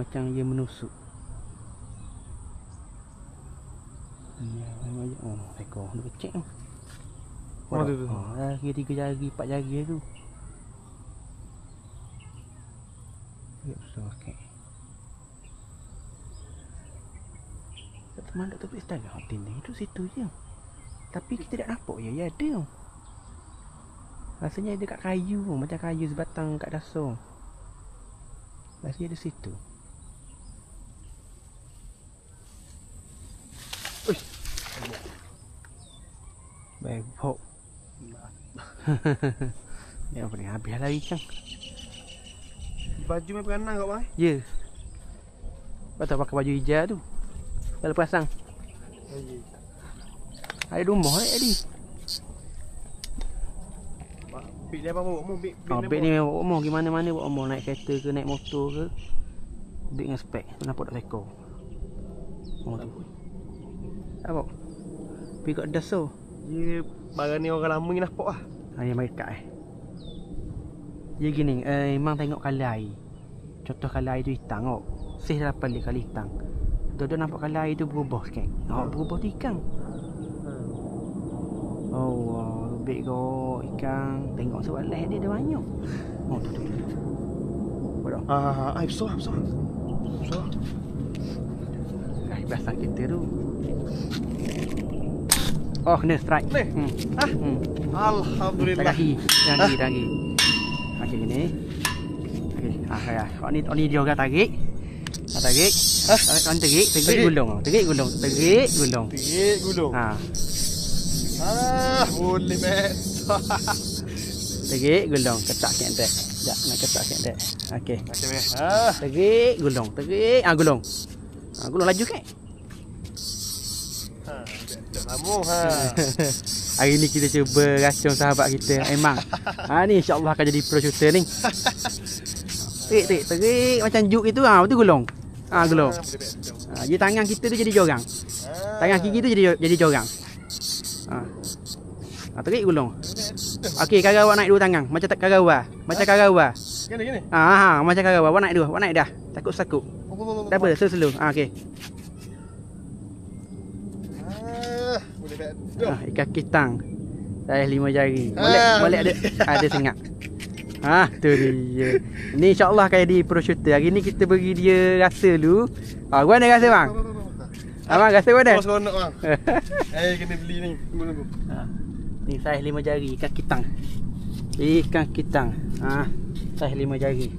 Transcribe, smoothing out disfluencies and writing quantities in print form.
macam dia menusuk. Oh, ekor dia kecil tu. Oh, tu. Lagi 3 jari, 4 jari tu. Ya, besar sikit. Teman tak tepuk setara hotel ni. Itu situ je. Tapi kita tak nampak je. Ya ada. Rasanya dia kat kayu. Macam kayu sebatang kat dasar. Rasanya ada situ. Uish. Bebok. Ya apa ni? Habis lari cang. Baju main peranang kat bang. Ya. Patut pakai baju hijau tu. Kalau pasang. Ada rumah tadi. Bik dia apa bawa bik. Bik ni bawa gimana-mana bawa naik kereta ke naik motor ke. Bik dengan spek. Nampak tak seko. Oh tu. Apa? Bik kat dasar. Dia barang ni orang lama ni nampak lah. Yang mari kat Dia gini, memang tengok colour air. Contoh colour air tu hitam tengok. Sih dah pelik kali hitam. Dia nampak colour air tu berubah sikit. Berubah tu ikan. Oh, big go ikan. Tengok sebab leh dia banyak. Oh, tu. Bodoh. Besar. Biasa kita tu. Oh, kena strike. Ni. Alhamdulillah. Lagi. Okey gini. Okey. Kau ni dia orang tarik. Tarik. Kan tarik gulung. Tarik gulung. Boleh bet. Tarik gulung, ketak sikit dak. Sekejap nak ketak sikit dak. Okey. Macam ni. Tarik gulung. Gulung. Gulung laju ke? Lama Hari ni kita cuba racun sahabat kita Memang ni insyaAllah akan jadi pro shooter ni. Tarik macam juk itu. Betul gulung. Gulung. Jadi tangan kita tu jadi jorang. Tangan kiri tu jadi jorang. Tarik gulung. Okey, karau awak naik dua tangan macam tak karau. Macam karau. Gini. Macam karau. Awak naik dah. Takut. Tak apa, slow. Okey. Boleh bet. Ikan kitang. Saya 5 jari. Boleh ada sengak. Tu dia. Ni insya-Allah akan jadi pro shooter. Hari ni kita bagi dia rasa dulu. Gua ada rasa bang. Abang rasa gua ada. Seronok bang. Kena beli ni. Tunggu. Ni saiz 5 jari ikan kitang. Saiz 5 jari.